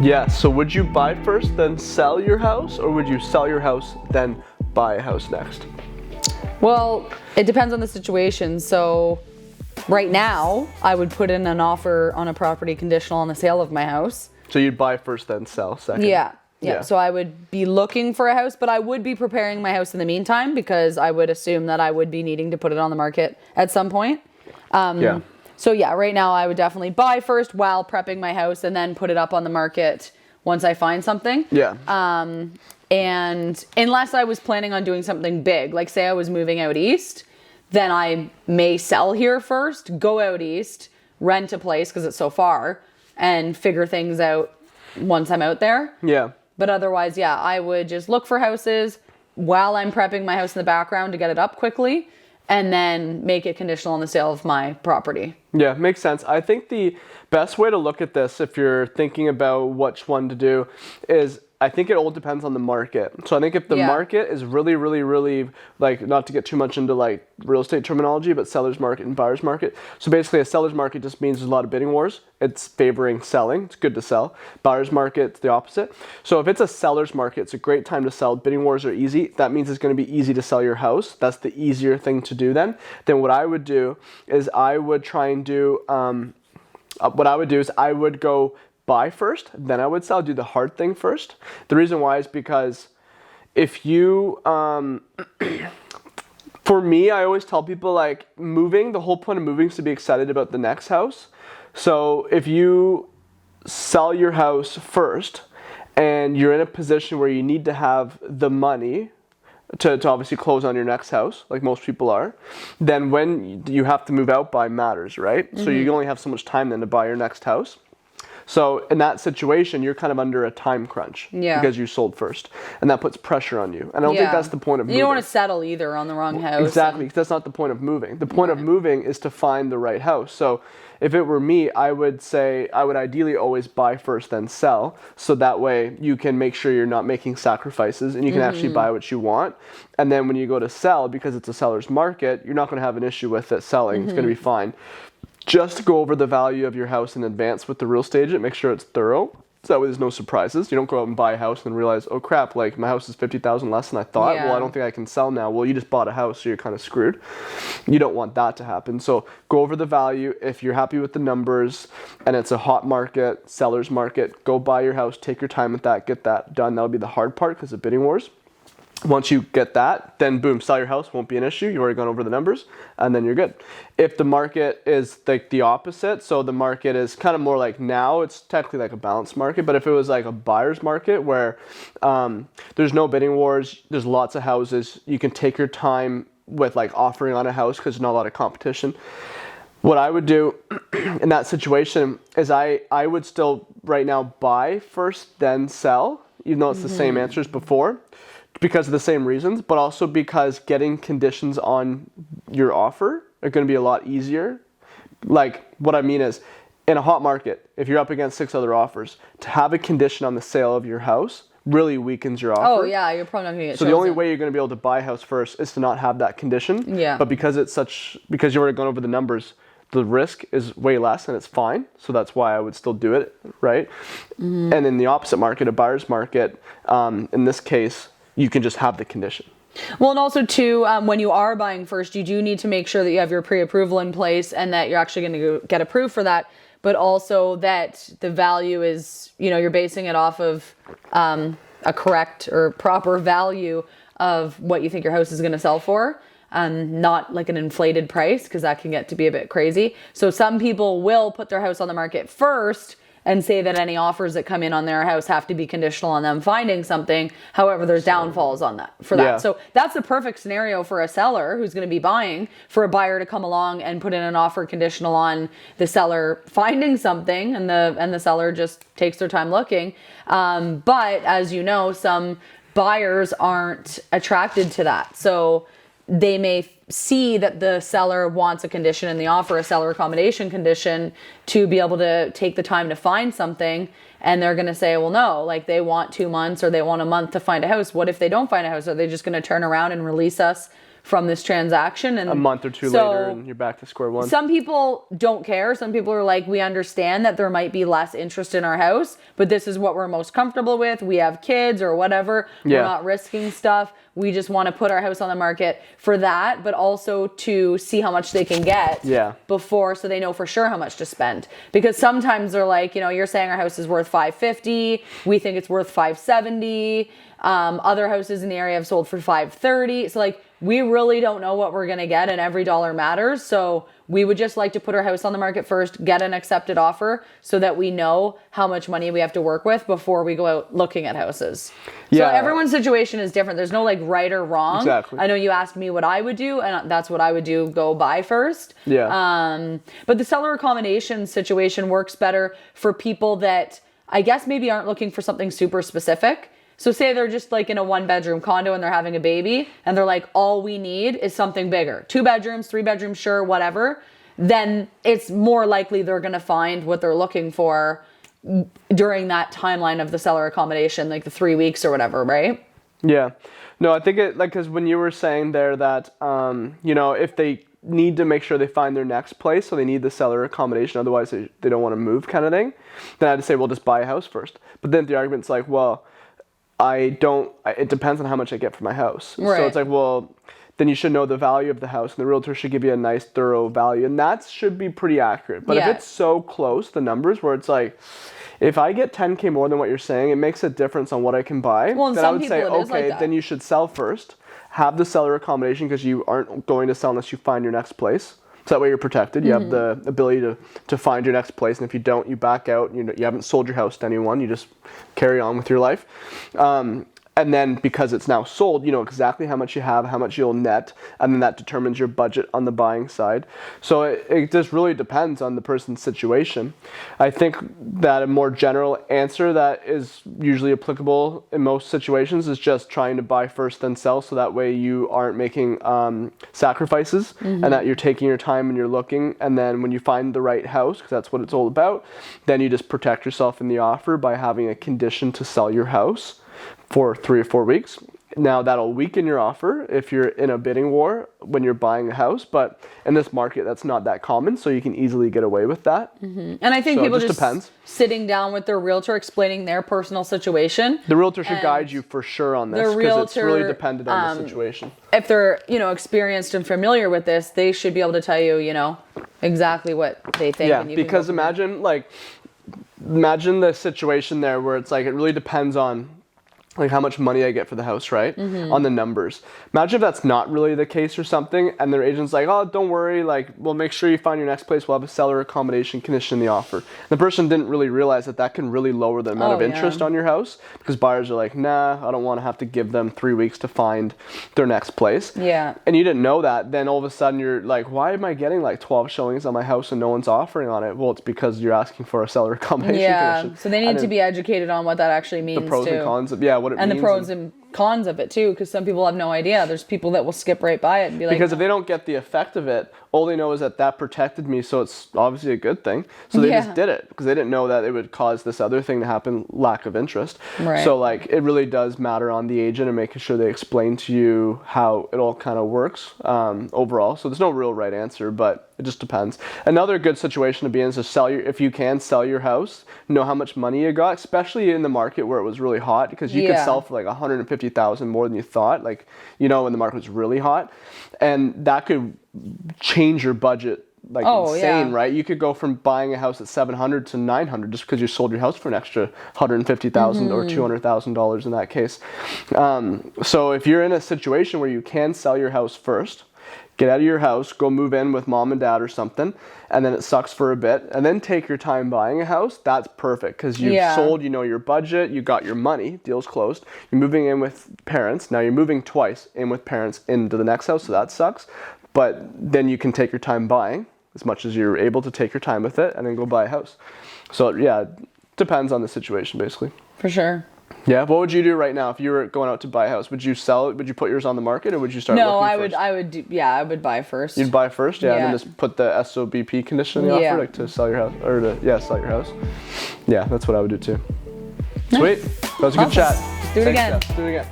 Yeah, so would you buy first, then sell your house, or would you sell your house, then buy a house next? Well, it depends on the situation. So right now, I would put in an offer on a property conditional on the sale of my house. So you'd buy first, then sell second? Yeah. So I would be looking for a house, but I would be preparing my house in the meantime because I would assume that I would be needing to put it on the market at some point. Yeah. So yeah, right now I would definitely buy first while prepping my house and then put it up on the market once I find something. Yeah. And unless I was planning on doing something big, like say I was moving out east, then I may sell here first, go out east, rent a place because it's so far, and figure things out once I'm out there. Yeah. But otherwise, yeah, I would just look for houses while I'm prepping my house in the background to get it up quickly, and then make it conditional on the sale of my property. Yeah, makes sense. I think the best way to look at this, if you're thinking about which one to do, is I think it all depends on the market. So I think if the market is really, really, really, like, not to get too much into like real estate terminology, but seller's market and buyer's market. So basically a seller's market just means there's a lot of bidding wars. It's favoring selling. It's good to sell. Buyer's market, it's the opposite. So if it's a seller's market, it's a great time to sell. Bidding wars are easy. That means it's going to be easy to sell your house. That's the easier thing to do then. Then what I would do is I would try and do, I would go buy first, then I would sell, do the hard thing first. The reason why is because if you, for me, I always tell people like moving, the whole point of moving is to be excited about the next house. So if you sell your house first and you're in a position where you need to have the money to obviously close on your next house, like most people are, then when you have to move out by matters, right? Mm-hmm. So you only have so much time then to buy your next house. So in that situation, you're kind of under a time crunch because you sold first, and that puts pressure on you. And I don't think that's the point of moving. You don't want to settle either on the wrong house. Exactly, because that's not the point of moving. The point of moving is to find the right house. So if it were me, I would say I would ideally always buy first, then sell. So that way you can make sure you're not making sacrifices and you can actually buy what you want. And then when you go to sell, because it's a seller's market, you're not going to have an issue with it selling. It's going to be fine. Just go over the value of your house in advance with the real estate agent. Make sure it's thorough. So that way there's no surprises. You don't go out and buy a house and realize, oh crap, like my house is $50,000 less than I thought. Well, I don't think I can sell now. Well, you just bought a house, so you're kind of screwed. You don't want that to happen. So go over the value. If you're happy with the numbers and it's a hot market, seller's market, go buy your house, take your time with that, get that done. That'll be the hard part because of bidding wars. Once you get that, then boom, sell your house, won't be an issue. You've already gone over the numbers, and then you're good. If the market is like the opposite, so the market is kind of more like now, it's technically like a balanced market, but if it was like a buyer's market where there's no bidding wars, there's lots of houses, you can take your time with like offering on a house because there's not a lot of competition. What I would do in that situation is I would still right now buy first, then sell, even though it's the same answer as before, because of the same reasons, but also because getting conditions on your offer are going to be a lot easier. Like what I mean is, in a hot market, if you're up against 6 other offers, to have a condition on the sale of your house really weakens your offer. Oh yeah, you're probably not going to get So the only way you're going to be able to buy a house first is to not have that condition. Yeah. But because you've already gone over the numbers, the risk is way less and it's fine. So that's why I would still do it, right? Mm-hmm. And in the opposite market, a buyer's market, in this case, you can just have the condition. Well, and also too, when you are buying first, you do need to make sure that you have your pre-approval in place and that you're actually going to get approved for that, but also that the value is, you're basing it off of a correct or proper value of what you think your house is going to sell for, not like an inflated price, because that can get to be a bit crazy. So some people will put their house on the market first and say that any offers that come in on their house have to be conditional on them finding something. However, there's downfalls on that for that. Yeah. So that's the perfect scenario for a seller who's going to be buying, for a buyer to come along and put in an offer conditional on the seller finding something, and the seller just takes their time looking. But as you know, some buyers aren't attracted to that. So they may see that the seller wants a condition in the offer, a seller accommodation condition, to be able to take the time to find something. And they're going to say, well, no, like they want 2 months or they want a month to find a house. What if they don't find a house? Are they just going to turn around and release us from this transaction. And a month or two later and you're back to square one. Some people don't care. Some people are like, we understand that there might be less interest in our house, but this is what we're most comfortable with. We have kids or whatever. We're not risking stuff. We just want to put our house on the market for that, but also to see how much they can get before, so they know for sure how much to spend. Because sometimes they're like, you know, you're saying our house is worth $550. We think it's worth $570. Other houses in the area have sold for $530. So like, we really don't know what we're going to get, and every dollar matters. So we would just like to put our house on the market first, get an accepted offer so that we know how much money we have to work with before we go out looking at houses. So everyone's situation is different. There's no like right or wrong. Exactly. I know you asked me what I would do, and that's what I would do, go buy first. But the seller accommodation situation works better for people that I guess maybe aren't looking for something super specific. So say they're just like in a 1-bedroom condo and they're having a baby and they're like, all we need is something bigger. 2 bedrooms, 3 bedrooms, sure, whatever. Then it's more likely they're going to find what they're looking for during that timeline of the seller accommodation, like the 3 weeks or whatever, right? Yeah. No, I think it, like, because when you were saying there that, you know, if they need to make sure they find their next place, so they need the seller accommodation, otherwise they don't want to move kind of thing, then I'd say, well, just buy a house first. But then the argument's like, well, it depends on how much I get for my house. Right. So it's like, well, then you should know the value of the house, and the realtor should give you a nice, thorough value, and that should be pretty accurate. But if it's so close, the numbers, where it's like, if I get 10K more than what you're saying, it makes a difference on what I can buy. Well, then I would say, okay, then you should sell first, have the seller accommodation, because you aren't going to sell unless you find your next place. So that way you're protected. You have the ability to find your next place, and if you don't, you back out. You haven't sold your house to anyone. You just carry on with your life. And then because it's now sold, you know exactly how much you have, how much you'll net, and then that determines your budget on the buying side. So it just really depends on the person's situation. I think that a more general answer that is usually applicable in most situations is just trying to buy first then sell, so that way you aren't making sacrifices, and that you're taking your time and you're looking, and then when you find the right house, because that's what it's all about, then you just protect yourself in the offer by having a condition to sell your house for 3 or 4 weeks. Now that'll weaken your offer if you're in a bidding war when you're buying a house, but in this market that's not that common, so you can easily get away with that. And I think people just sitting down with their realtor, explaining their personal situation. The realtor should guide you for sure on this, because it's really dependent on the situation. If they're, experienced and familiar with this, they should be able to tell you, exactly what they think. Yeah, because imagine the situation there where it's like, it really depends on like how much money I get for the house, right? On the numbers. Imagine if that's not really the case or something, and their agent's like, oh, don't worry, like, we'll make sure you find your next place. We'll have a seller accommodation condition in the offer. The person didn't really realize that can really lower the amount of interest on your house, because buyers are like, nah, I don't want to have to give them 3 weeks to find their next place. Yeah. And you didn't know that. Then all of a sudden you're like, why am I getting like 12 showings on my house and no one's offering on it? Well, it's because you're asking for a seller accommodation condition. So they need to be educated on what that actually means, the pros and cons of, what it means. And the pros and cons of it too, because some people have no idea. There's people that will skip right by it and be like, because if they don't get the effect of it, all they know is that protected me, so it's obviously a good thing. So they just did it because they didn't know that it would cause this other thing to happen, lack of interest. Right. So like, it really does matter on the agent and making sure they explain to you how it all kind of works overall. So there's no real right answer, but it just depends. Another good situation to be in is to if you can sell your house, know how much money you got, especially in the market where it was really hot, because you could sell for like $150,000 more than you thought, like, when the market was really hot, and that could change your budget like insane, right? You could go from buying a house at $700 to $900 just because you sold your house for an extra $150,000 or $200,000 in that case. So if you're in a situation where you can sell your house first, get out of your house, go move in with mom and dad or something, and then it sucks for a bit, and then take your time buying a house, that's perfect, because you've sold, your budget, you got your money, deal's closed, you're moving in with parents, now you're moving twice in with parents into the next house, so that sucks, but then you can take your time buying, as much as you're able to take your time with it, and then go buy a house. So it depends on the situation, basically. For sure. Yeah, what would you do right now if you were going out to buy a house? Would you sell it? Would you put yours on the market, or would you start looking first? I would buy first. You'd buy first, and then just put the SOBP condition in the offer, like to sell your house, or to sell your house. Yeah, that's what I would do too. Sweet, that was a good chat. Let's do it again. Jess. Do it again.